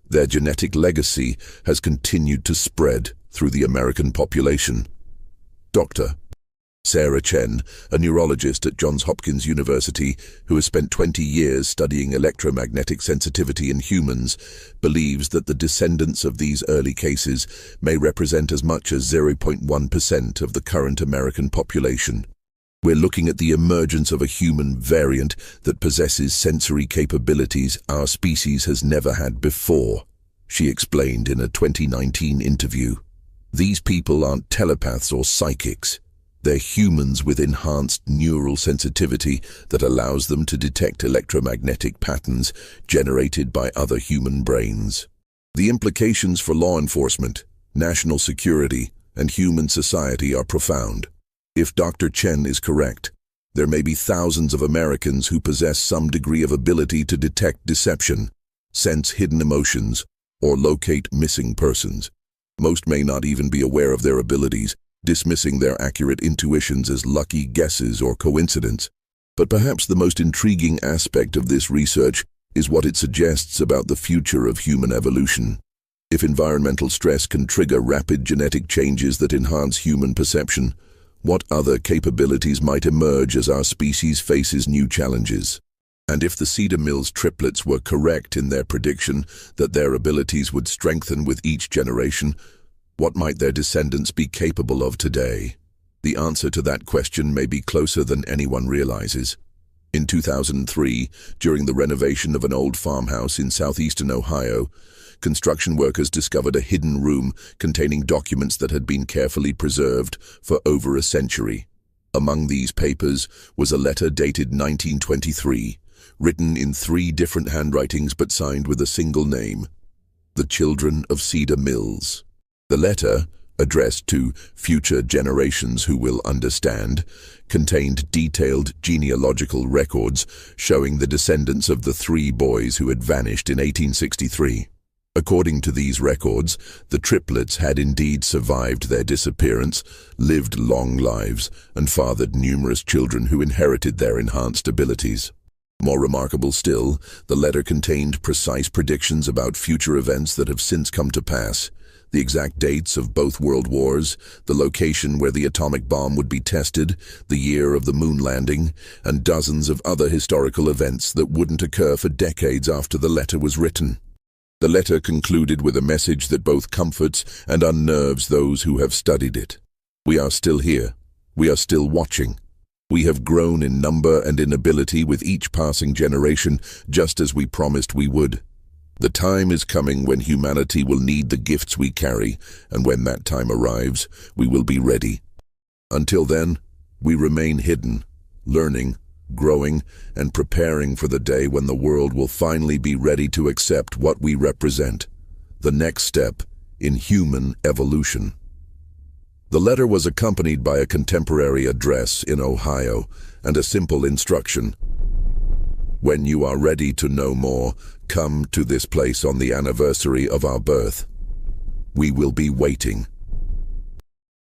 Speaker 1: their genetic legacy has continued to spread through the American population. Dr. Sarah Chen, a neurologist at Johns Hopkins University who has spent 20 years studying electromagnetic sensitivity in humans, believes that the descendants of these early cases may represent as much as 0.1% of the current American population. We're looking at the emergence of a human variant that possesses sensory capabilities our species has never had before, she explained in a 2019 interview. These people aren't telepaths or psychics. They're humans with enhanced neural sensitivity that allows them to detect electromagnetic patterns generated by other human brains. The implications for law enforcement, national security, and human society are profound. If Dr. Chen is correct, there may be thousands of Americans who possess some degree of ability to detect deception, sense hidden emotions, or locate missing persons. Most may not even be aware of their abilities, dismissing their accurate intuitions as lucky guesses or coincidence. But perhaps the most intriguing aspect of this research is what it suggests about the future of human evolution. If environmental stress can trigger rapid genetic changes that enhance human perception, what other capabilities might emerge as our species faces new challenges? And if the Cedar Mills triplets were correct in their prediction that their abilities would strengthen with each generation, what might their descendants be capable of today? The answer to that question may be closer than anyone realizes. In 2003, during the renovation of an old farmhouse in southeastern Ohio, construction workers discovered a hidden room containing documents that had been carefully preserved for over a century. Among these papers was a letter dated 1923, written in 3 different handwritings but signed with a single name: The Children of Cedar Mills. The letter, addressed to future generations who will understand, contained detailed genealogical records showing the descendants of the 3 boys who had vanished in 1863. According to these records, the triplets had indeed survived their disappearance, lived long lives, and fathered numerous children who inherited their enhanced abilities. More remarkable still, the letter contained precise predictions about future events that have since come to pass. The exact dates of both world wars, the location where the atomic bomb would be tested, the year of the moon landing, and dozens of other historical events that wouldn't occur for decades after the letter was written. The letter concluded with a message that both comforts and unnerves those who have studied it. We are still here. We are still watching. We have grown in number and in ability with each passing generation, just as we promised we would. The time is coming when humanity will need the gifts we carry, and when that time arrives, we will be ready. Until then, we remain hidden, learning, growing, and preparing for the day when the world will finally be ready to accept what we represent, the next step in human evolution. The letter was accompanied by a contemporary address in Ohio and a simple instruction: when you are ready to know more, come to this place on the anniversary of our birth. We will be waiting.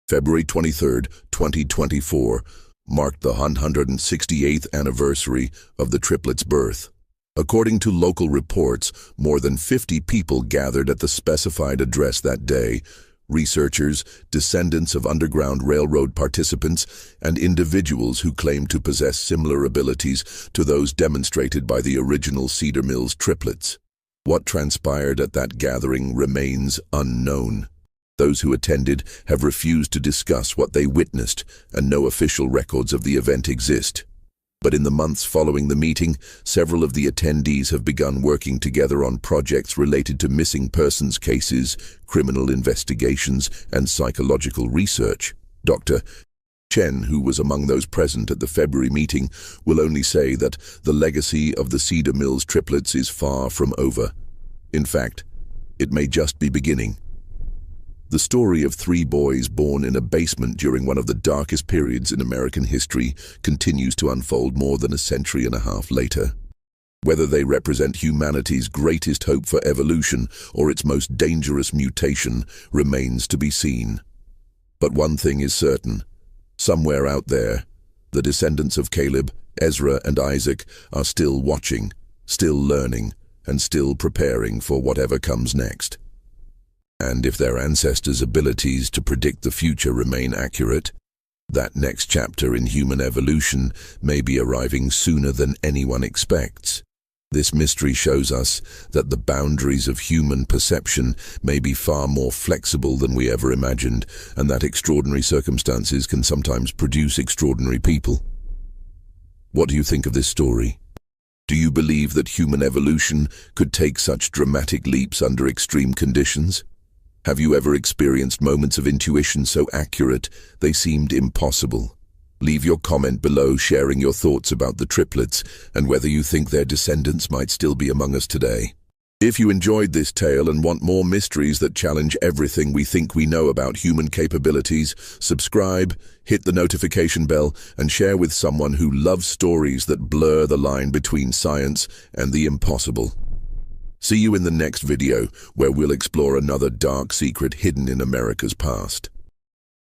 Speaker 1: February 23, 2024, marked the 168th anniversary of the triplets' birth. According to local reports, more than 50 people gathered at the specified address that day, Researchers, descendants of Underground Railroad participants, and individuals who claim to possess similar abilities to those demonstrated by the original Cedar Mills triplets. What transpired at that gathering remains unknown. Those who attended have refused to discuss what they witnessed, and no official records of the event exist. But in the months following the meeting, several of the attendees have begun working together on projects related to missing persons cases, criminal investigations, and psychological research. Dr. Chen, who was among those present at the February meeting, will only say that the legacy of the Cedar Mills triplets is far from over. In fact, it may just be beginning. The story of three boys born in a basement during one of the darkest periods in American history continues to unfold more than a century and a half later. Whether they represent humanity's greatest hope for evolution or its most dangerous mutation remains to be seen. But one thing is certain. Somewhere out there, the descendants of Caleb, Ezra, and Isaac are still watching, still learning, and still preparing for whatever comes next. And if their ancestors' abilities to predict the future remain accurate, that next chapter in human evolution may be arriving sooner than anyone expects. This mystery shows us that the boundaries of human perception may be far more flexible than we ever imagined, and that extraordinary circumstances can sometimes produce extraordinary people. What do you think of this story? Do you believe that human evolution could take such dramatic leaps under extreme conditions? Have you ever experienced moments of intuition so accurate they seemed impossible? Leave your comment below sharing your thoughts about the triplets and whether you think their descendants might still be among us today. If you enjoyed this tale and want more mysteries that challenge everything we think we know about human capabilities, subscribe, hit the notification bell, and share with someone who loves stories that blur the line between science and the impossible. See you in the next video, where we'll explore another dark secret hidden in America's past.